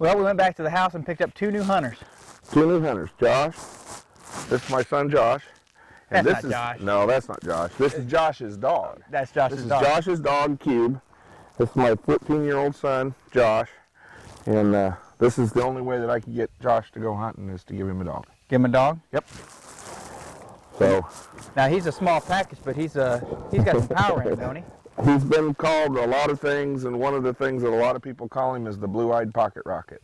Well, we went back to the house and picked up 2 new hunters. 2 new hunters. Josh. This is my son Josh. And That's this not is Josh. No, that's not Josh. This is Josh's dog. That's Josh's dog. This is Josh's dog, Cube. This is my 14-year-old son, Josh. And this is the only way that I can get Josh to go hunting is to give him a dog. Give him a dog? Yep. So now he's a small package, but he's got some power in him, don't he? He's been called a lot of things, and one of the things that a lot of people call him is the blue-eyed pocket rocket.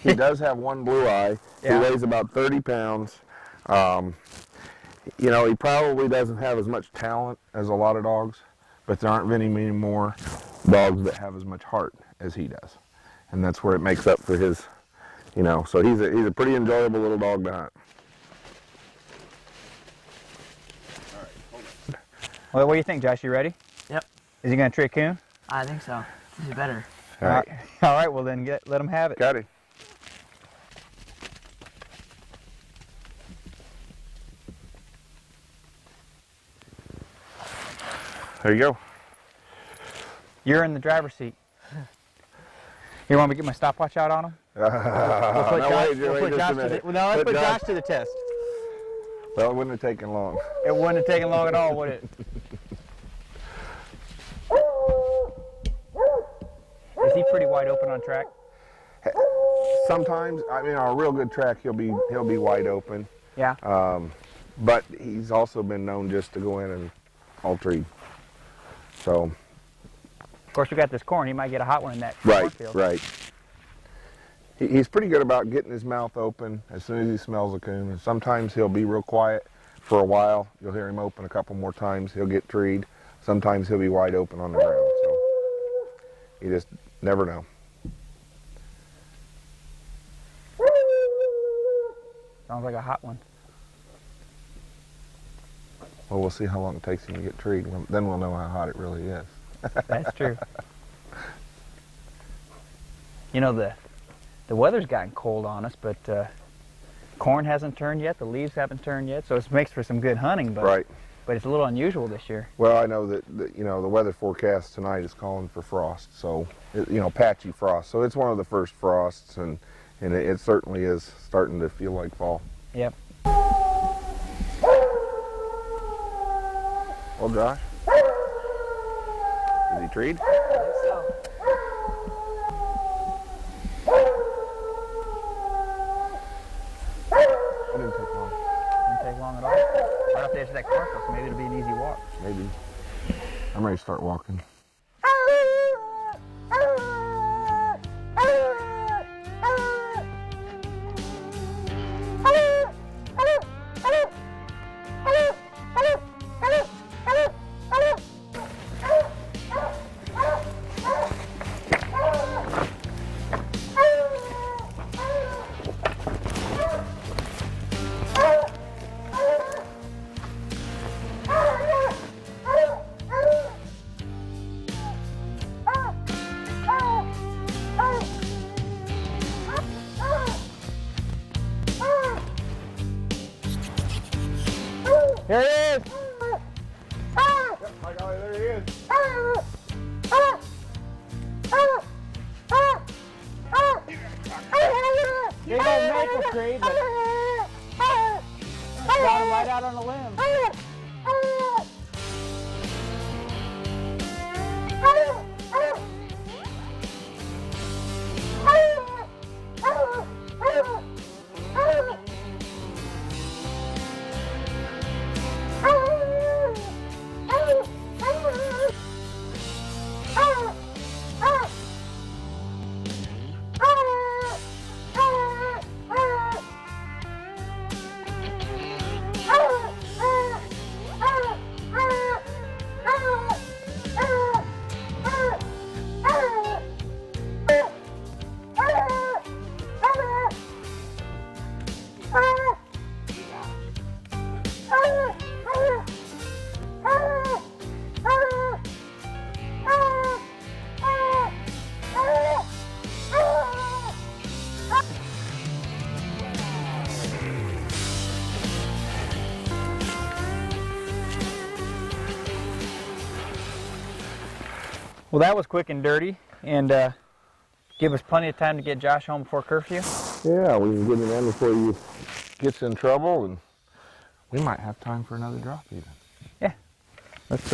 He does have one blue eye. Yeah. He weighs about 30 pounds. You know, he probably doesn't have as much talent as a lot of dogs, but there aren't many more dogs that have as much heart as he does. And that's where it makes up for his, you know, so he's a pretty enjoyable little dog to hunt. All right, well, what do you think, Josh? You ready? Yep. Is he going to trick coon? I think so. This is better. All right. All right, well then let him have it. Got it. There you go. You're in the driver's seat. You want me to get my stopwatch out on him? Let's put Josh to the test. Well, it wouldn't have taken long. It wouldn't have taken long at all, would it? Is he pretty wide open on track? Sometimes, I mean, on a real good track, he'll be wide open. Yeah. But he's also been known just to go in and all-tree. So. Of course, we got this corn. He might get a hot one in that cornfield. Right. He's pretty good about getting his mouth open as soon as he smells a coon. And sometimes he'll be real quiet for a while. You'll hear him open a couple more times. He'll get treed. Sometimes he'll be wide open on the ground. So you just never know. Sounds like a hot one. Well, we'll see how long it takes him to get treed. Then we'll know how hot it really is. That's true. You know, the weather's gotten cold on us, but corn hasn't turned yet, the leaves haven't turned yet, so it makes for some good hunting, but it's a little unusual this year. Well, I know that you know, the weather forecast tonight is calling for frost, so you know, patchy frost. So it's one of the first frosts, and it certainly is starting to feel like fall. Yep. Well, Josh, is he treed? I think so. It didn't take long. Didn't take long at all. Right off the edge of that cornfield, so maybe it'll be an easy walk. Maybe. I'm ready to start walking. Here he is! Yep, my golly, there he is. Big old maple tree, but got him right out on the limb. Well, that was quick and dirty, and Give us plenty of time to get Josh home before curfew. Yeah, we can get him in before he gets in trouble, and we might have time for another drop even. Yeah. Let's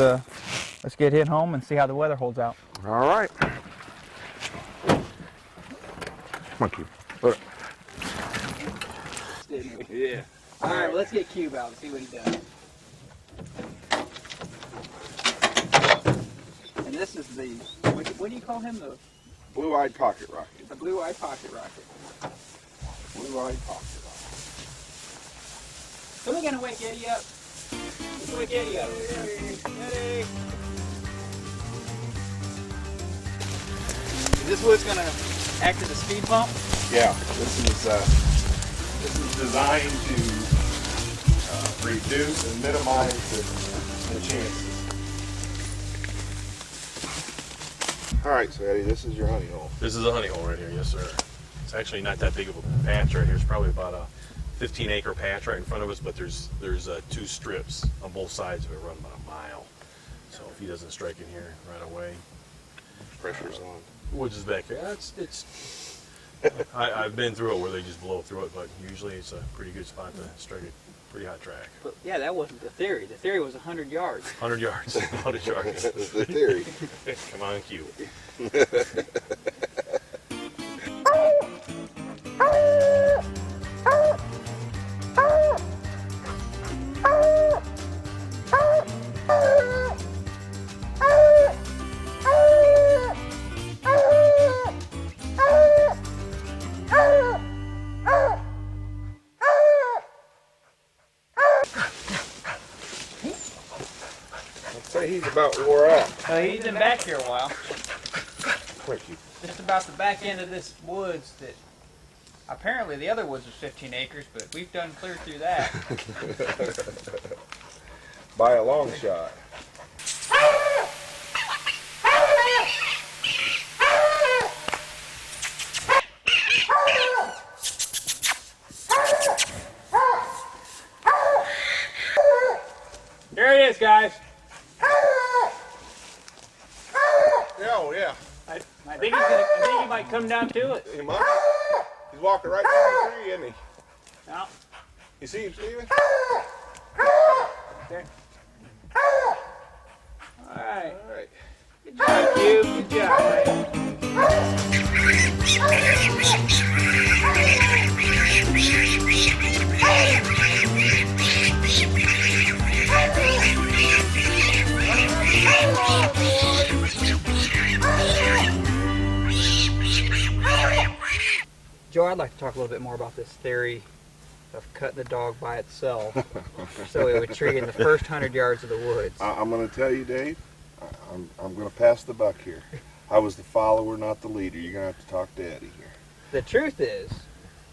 get him home and see how the weather holds out. All right. Come on, Cube. Look. Yeah. All right, well, let's get Cube out and see what he does. And this is the, what do you call him? The Blue-eyed pocket rocket. The blue-eyed pocket rocket. Blue-eyed pocket rocket. Somebody gonna wake Eddie up? Let's wake Eddie up. Eddie. Is this what's gonna act as a speed bump? Yeah, this is designed to reduce and minimize the chances. All right, so Eddie, this is your honey hole. This is a honey hole right here, yes sir. It's actually not that big of a patch right here. It's probably about a 15-acre patch right in front of us, but there's 2 strips on both sides of it, run about a mile. So if he doesn't strike in here right away, Pressure's on. which is back here, I've been through it where they just blow through it, but usually it's a pretty good spot to strike a pretty hot track. But yeah, that wasn't the theory. The theory was 100 yards. 100 yards, 100 yards. That's the theory. Come on, Q. He's about wore out. He's been back here a while. Thank you. Just about the back end of this woods that apparently the other woods was 15 acres, but we've done clear through that. By a long shot. Here he is, guys. Oh yeah. I think he might come down to it. He might. He's walking right down the tree, isn't he? No. You see him, Steven? There. All right. All right. Good job, Cube. Good job. Joe, I'd like to talk a little bit more about this theory of cutting the dog by itself so it would tree in the first 100 yards of the woods. I'm going to tell you, Dave, I'm going to pass the buck here. I was the follower, not the leader. You're going to have to talk to Eddie here. The truth is,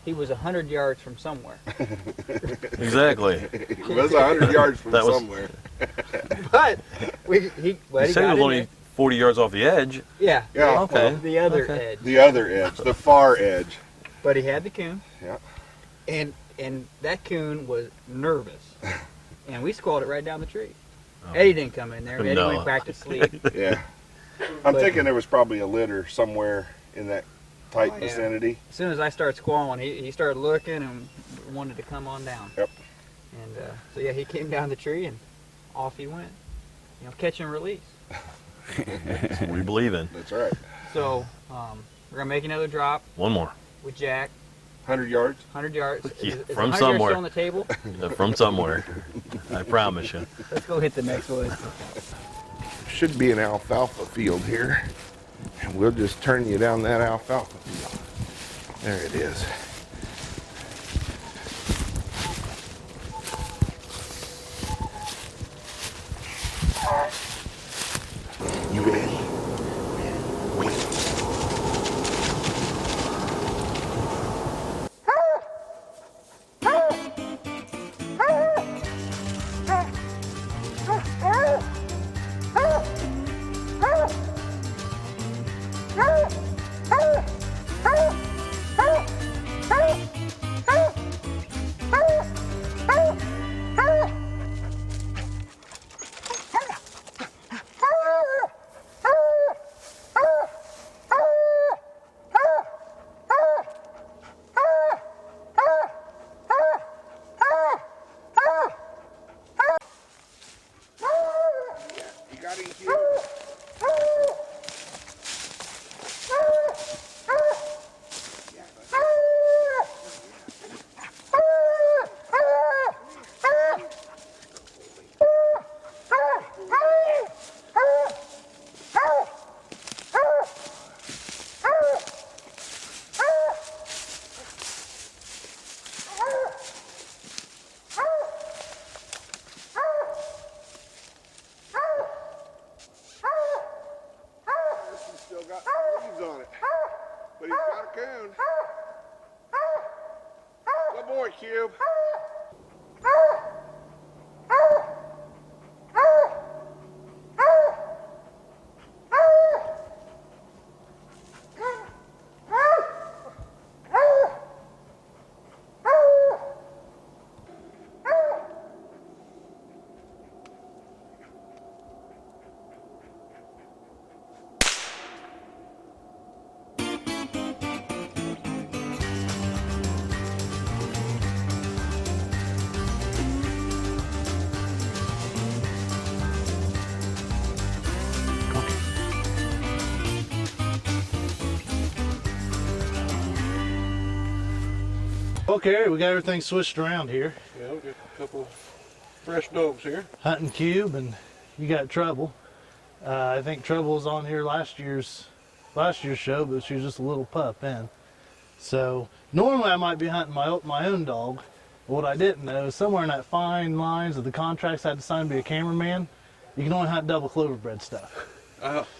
he was 100 yards from somewhere. Exactly. He was 100 yards from somewhere. But he You said he was only 40 yards off the edge. Yeah. Yeah. Okay. The other edge. The other edge, the far edge. But he had the coon. Yeah. And that coon was nervous. And we squalled it right down the tree. Oh. Eddie didn't come in there. Eddie No. went back to sleep. Yeah. I'm thinking there was probably a litter somewhere in that tight vicinity. As soon as I started squalling, he started looking and wanted to come on down. Yep. And so yeah, he came down the tree and off he went. You know, catch and release. That's what we believe in. That's right. So we're gonna make another drop One more. with Jack. 100 yards? 100 yards. Yeah, Is from 100 yards somewhere. still on the table? From somewhere. I promise you. Let's go hit the next wood. Should be an alfalfa field here. And we'll just turn you down that alfalfa field. There it is. You ready? Wait. woods on it. But he's got a coon. Good boy, Cube. Okay, we got everything switched around here. Yeah, we got a couple fresh dogs here. Hunting Cube, and you got Trouble. I think Trouble was on here last year's show, but she was just a little pup then. So normally I might be hunting my own dog. But what I didn't know is somewhere in that fine lines of the contracts I had to sign to be a cameraman, you can only hunt double clover bred stuff.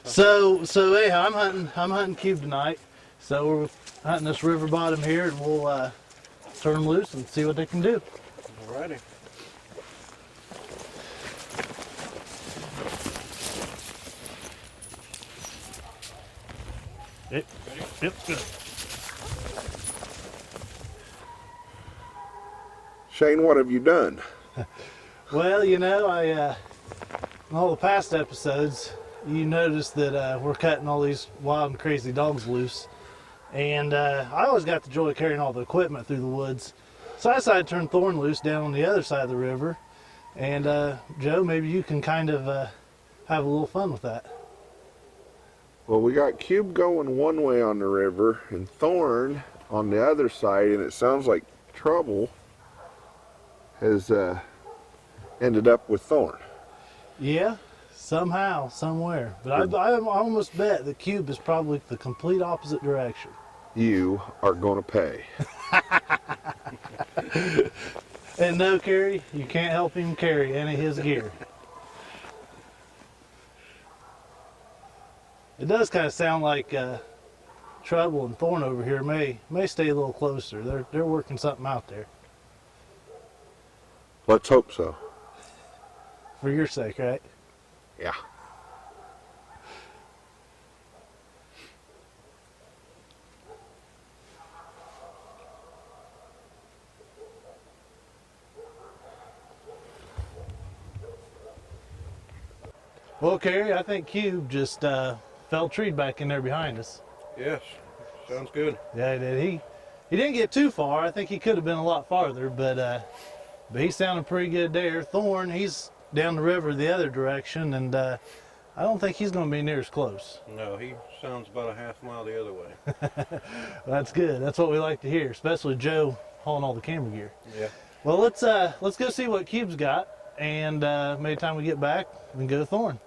So anyhow, I'm hunting Cube tonight. So we're hunting this river bottom here, and we'll turn them loose and see what they can do. Alrighty. Yep. Shane, what have you done? Well, you know, in all the past episodes, you noticed that we're cutting all these wild and crazy dogs loose. And I always got the joy of carrying all the equipment through the woods. So I decided to turn Thorn loose down on the other side of the river. And Joe, maybe you can kind of have a little fun with that. Well, we got Cube going one way on the river and Thorn on the other side, and it sounds like Trouble has ended up with Thorn. Yeah, somehow, somewhere. But I almost bet that Cube is probably the complete opposite direction. You are going to pay. And no, Carrie, you can't help him carry any of his gear. It does kind of sound like Trouble and Thorn over here may stay a little closer. They're working something out there. Let's hope so. For your sake, right? Yeah. Well, Carrie, I think Cube just fell treed back in there behind us. Yes, sounds good. Yeah, he did. He didn't get too far. I think he could have been a lot farther, but he sounded pretty good there. Thorn, he's down the river the other direction, and I don't think he's going to be near as close. No, he sounds about a half mile the other way. Well, that's good. That's what we like to hear, especially Joe hauling all the camera gear. Yeah. Well, let's go see what Cube's got, and maybe time we get back, we can go to Thorn.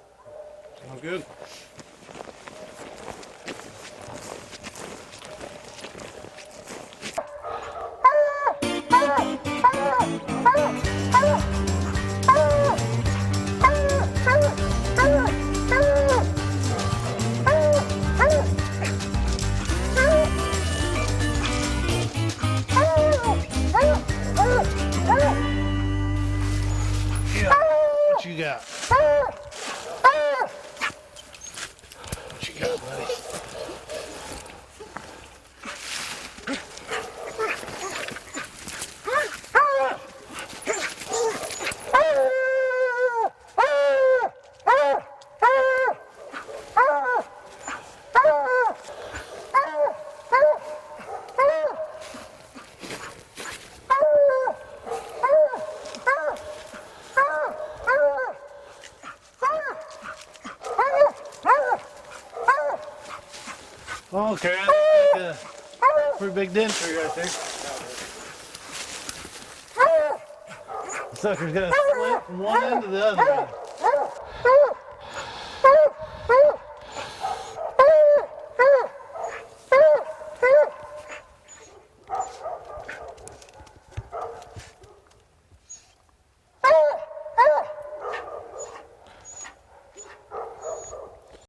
Sounds good. Yeah. What you got? What you got, buddy? Okay, that's a pretty big dent tree right there. The sucker's gonna slip from one end to the other end.